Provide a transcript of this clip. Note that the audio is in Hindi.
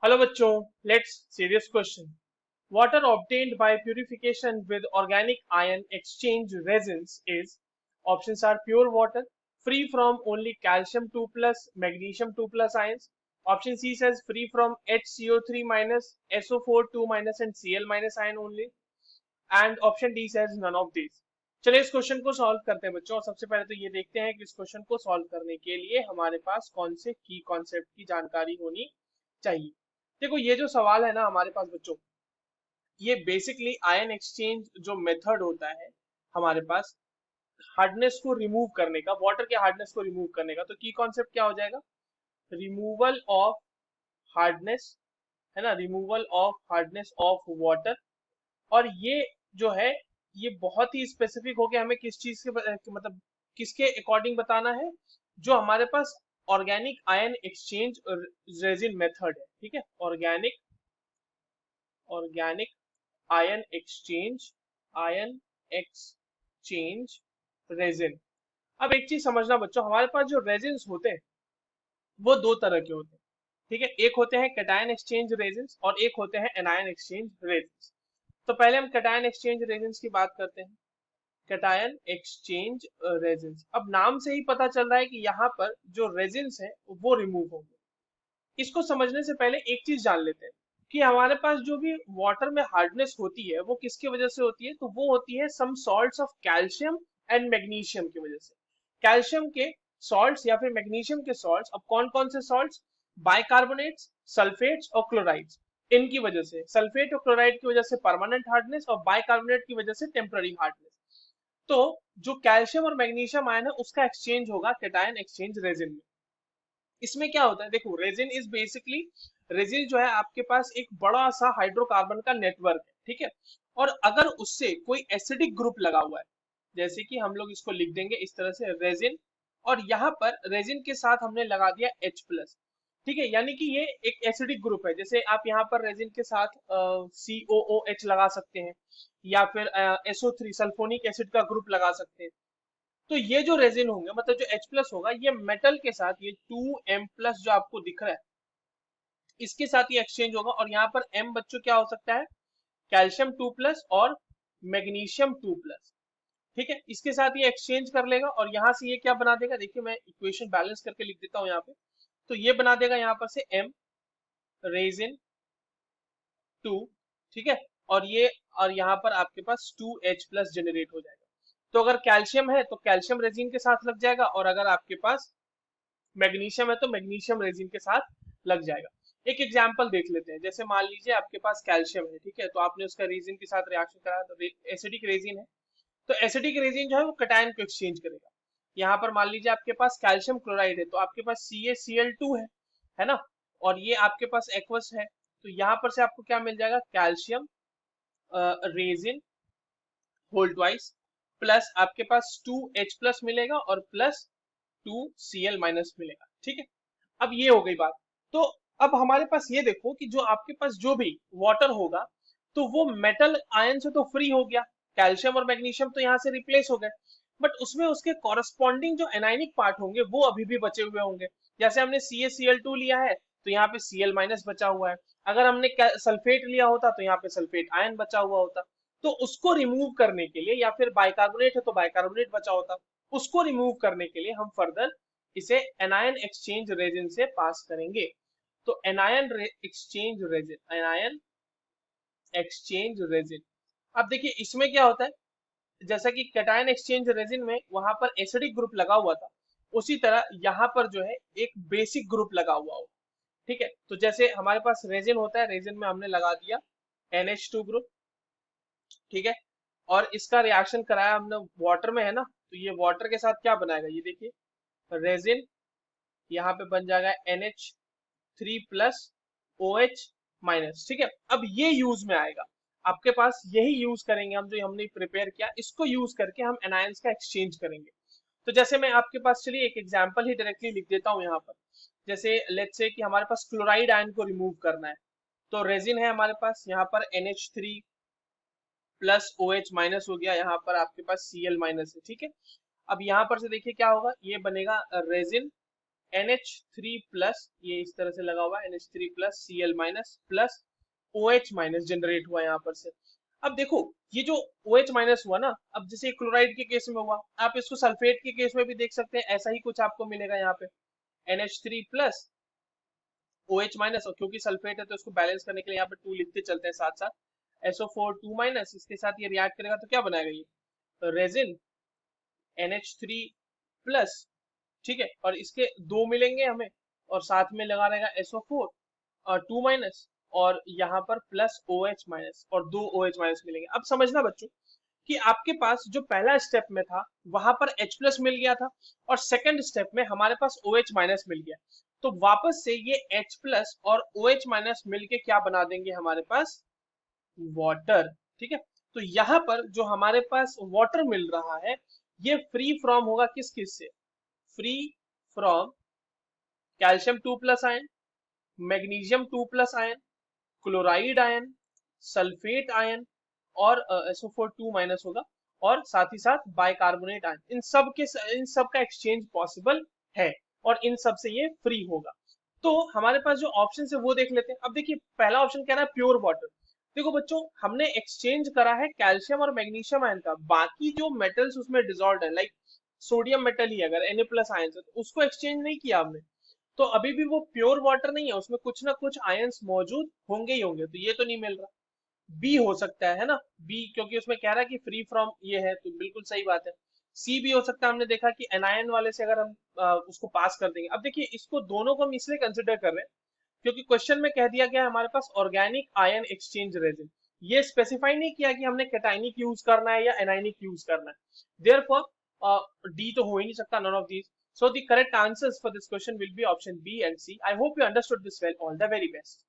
हेलो बच्चों, let's serious question. Water obtained by purification with organic ion exchange resins is options are pure water free from only calcium 2 plus magnesium 2 plus ions. Option C says free from HCO3 minus SO4 2 minus and Cl minus ion only. And option D says none of these. चलिए इस क्वेश्चन को सॉल्व करते हैं बच्चों. और सबसे पहले तो ये देखते हैं कि इस क्वेश्चन को सॉल्व करने के लिए हमारे पास कौन से की कॉन्सेप्ट की जानकारी होनी चाहिए. देखो ये जो सवाल है ना हमारे पास बच्चों, ये बेसिकली आयन एक्सचेंज जो मेथड होता है हमारे पास हार्डनेस को रिमूव करने का, वाटर के हार्डनेस को रिमूव करने का. तो की कॉन्सेप्ट क्या हो जाएगा? रिमूवल ऑफ हार्डनेस, है ना, removal of hardness of water. और ये जो है ये बहुत ही स्पेसिफिक हो गया. हमें किस चीज के मतलब किसके अकॉर्डिंग बताना है? जो हमारे पास organic ion exchange resin method है. ठीक है, organic organic ion exchange resin. अब एक चीज समझना बच्चों, हमारे पास जो रेजिन्स होते हैं वो दो तरह के होते हैं. ठीक है, एक होते हैं कैटायन एक्सचेंज रेजिन्स और एक होते हैं एनायन एक्सचेंज रेजिन्स. तो पहले हम कैटायन एक्सचेंज रेजिन्स की बात करते हैं. कैटायन एक्सचेंज रेजिन्स, अब नाम से ही पता चल रहा है कि यहाँ पर जो रेजिन्स है वो रिमूव होंगे. इसको समझने से पहले एक चीज जान लेते हैं कि हमारे पास जो भी वाटर में हार्डनेस होती है वो किसकी वजह से होती है. तो वो होती है some salts of calcium and magnesium की वजह से. कैल्शियम के सॉल्ट्स या फिर मैग्नीशियम के सॉल्ट्स. अब कौन कौन से सॉल्ट्स? बाइकार्बोनेट्स, सल्फेट्स और क्लोराइड्स. इनकी वजह से, सल्फेट और क्लोराइड की वजह से परमानेंट हार्डनेस और बाइकार्बोनेट की वजह से टेम्पररी हार्डनेस. तो जो कैल्शियम और मैग्नीशियम आयन है उसका एक्सचेंज होगा कैटायन एक्सचेंज रेजिन में. इसमें क्या होता है? देखो, रेजिन इज बेसिकली, रेजिन जो है आपके पास एक बड़ा सा हाइड्रोकार्बन का नेटवर्क है. ठीक है, और अगर उससे कोई एसिडिक ग्रुप लगा हुआ है, जैसे कि हम लोग इसको लिख देंगे इस तरह से रेजिन, और यहाँ पर रेजिन के साथ हमने लगा दिया H प्लस. ठीक है, यानी कि ये एक एसिडिक ग्रुप है. जैसे आप यहाँ पर रेजिन के साथ COOH लगा सकते हैं या फिर SO3 सल्फोनिक एसिड का ग्रुप लगा सकते हैं. तो ये जो रेजिन होंगे, मतलब जो H प्लस होगा, ये मेटल के साथ, ये 2M प्लस जो आपको दिख रहा है इसके साथ ये एक्सचेंज होगा. और यहाँ पर M बच्चों क्या हो सकता है? कैल्शियम 2 प्लस और मैग्नीशियम 2 प्लस. ठीक है, इसके साथ ये एक्सचेंज कर लेगा और यहाँ से ये क्या बना देगा? देखिए मैं इक्वेशन बैलेंस करके लिख देता हूँ यहाँ पे. तो ये बना देगा यहाँ पर से M रेजिन 2. ठीक है, और ये, और यहाँ पर आपके पास 2H प्लस जनरेट हो जाएगा. तो अगर कैल्शियम है तो कैल्शियम रेजिन के साथ लग जाएगा, और अगर आपके पास मैग्नीशियम है तो मैग्नीशियम रेजिन के साथ लग जाएगा. एक एग्जांपल देख लेते हैं. जैसे मान लीजिए आपके पास कैल्शियम है, ठीक है, तो आपने उसका रेजिन के साथ रिएक्शन कराया तो एसिडिक रेजिन है. तो एसिडिक रेजिन जो है वो कैटायन को एक्सचेंज करेगा. यहाँ पर मान लीजिए आपके पास कैल्शियम क्लोराइड है तो आपके पास CaCl2 है ना, और ये आपके पास एक्वस है. तो यहाँ पर से आपको क्या मिल जाएगा? Calcium resin whole twice plus आपके पास 2H प्लस मिलेगा और प्लस 2Cl माइनस मिलेगा. ठीक है, अब ये हो गई बात. तो अब हमारे पास ये देखो कि जो आपके पास जो भी वाटर होगा तो वो मेटल आयन से तो फ्री हो गया, कैल्शियम और मैग्नीशियम तो यहाँ से रिप्लेस हो गए, बट उसमें उसके कॉरस्पॉन्डिंग जो एनाइनिक पार्ट होंगे वो अभी भी बचे हुए होंगे. जैसे हमने CaCl2 लिया है तो यहाँ पे Cl माइनस बचा हुआ है. अगर हमने सल्फेट लिया होता तो यहाँ पे सल्फेट आयन बचा हुआ होता. तो उसको रिमूव करने के लिए, या फिर बाइकार्बोनेट है तो बाइकार्बोनेट बचा होता, उसको रिमूव करने के लिए हम फर्दर इसे एनायन एक्सचेंज रेजिन से पास करेंगे. तो एनायन एक्सचेंज रेजिन. अब देखिए इसमें क्या होता है, जैसा कि कैटायन एक्सचेंज रेजिन में वहां पर एसिडिक ग्रुप लगा हुआ था, उसी तरह यहाँ पर जो है एक बेसिक ग्रुप लगा हुआ हो. ठीक है, तो जैसे हमारे पास रेजिन होता है, रेजिन में हमने लगा दिया NH2 ग्रुप. ठीक है, और इसका रिएक्शन कराया हमने वाटर में, है ना, तो ये वाटर के साथ क्या बनाएगा? ये देखिए रेजिन यहाँ पे बन जाएगा NH3 प्लस OH माइनस. ठीक है, अब ये यूज में आएगा आपके पास, यही यूज करेंगे हम जो हमने प्रिपेयर किया, इसको यूज करके हम एनायंस का एक्सचेंज करेंगे. तो जैसे मैं आपके पास, चलिए एक एग्जांपल ही डायरेक्टली लिख देता हूँ यहाँ पर. जैसे लेट्स से कि हमारे पास क्लोराइड आयन को रिमूव करना है. तो रेजिन है हमारे पास, यहाँ पर NH3 प्लस OH माइनस हो गया, यहाँ पर आपके पास Cl माइनस है. ठीक है, अब यहाँ पर से देखिए क्या होगा, ये बनेगा रेजिन NH3 प्लस, ये इस तरह से लगा हुआ है, NH3 plus Cl minus plus OH minus generate हुआ यहाँ पर से। अब देखो ये जो OH माइनस हुआ ना, अब जैसे क्लोराइड के केस में हुआ, आप इसको सल्फेट के केस में भी देख सकते हैं, ऐसा ही कुछ आपको मिलेगा यहाँ पे, NH3 प्लस OH माइनस, और क्योंकि सल्फेट है तो इसको बैलेंस करने के लिए यहाँ पे 2 लिखते चलते हैं साथ साथ, SO4 2 माइनस, इसके साथ ये रिएक्ट करेगा तो क्या बनाएगा ये, तो रेजिन NH3 प्लस, ठीक है, और इसके दो मिलेंगे हमें, और साथ में लगा रहेगा SO4 और 2 माइनस, और यहाँ पर प्लस OH माइनस, और दो OH माइनस मिलेंगे। अब समझना बच्चों कि आपके पास जो पहला स्टेप में था वहां पर H प्लस मिल गया था, और सेकंड स्टेप में हमारे पास OH माइनस मिल गया, तो वापस से ये H प्लस और OH माइनस मिलके क्या बना देंगे हमारे पास, वाटर। ठीक है, तो यहाँ पर जो हमारे पास वाटर मिल रहा है ये फ्री फ्रॉम होगा किस किस से, free from calcium 2 plus ion, magnesium 2 plus ion, chloride ion, sulphate ion, और SO4 2 माइनस होगा, और साथ ही साथ बाइकार्बोनेट आयन, इन सब का एक्सचेंज पॉसिबल है, और इन सब से ये फ्री होगा। तो हमारे पास जो ऑप्शन है वो देख लेते हैं। अब देखिए पहला ऑप्शन कह रहा है प्योर वाटर। देखो बच्चों हमने एक्सचेंज करा है कैल्शियम और मैग्नीशियम आयन का, बाकी जो मेटल्स उसमें डिजॉल्व है, लाइक सोडियम मेटल ही अगर Na प्लस आयन है तो उसको एक्सचेंज नहीं किया हमने, तो अभी भी वो प्योर वाटर नहीं है, उसमें कुछ ना कुछ आयंस मौजूद होंगे ही होंगे, तो ये तो नहीं मिल रहा। बी हो सकता है ना, बी, क्योंकि उसमें कह रहा है कि फ्री फ्रॉम ये है, तो बिल्कुल सही बात है। सी भी हो सकता है, हमने देखा कि एनायन वाले से अगर हम उसको पास कर देंगे। अब देखिए इसको दोनों को हम इसलिए कंसिडर कर रहे हैं क्योंकि क्वेश्चन में कह दिया गया है हमारे पास ऑर्गेनिक आयन एक्सचेंज रेजिन, ये स्पेसिफाई नहीं किया कि हमने कैटाइनिक यूज करना है या एनाइनिक यूज करना है, देयरफॉर डी तो हो ही नहीं सकता, none of these. So the correct answers for this question will be option B and C. I hope you understood this well. All the very best.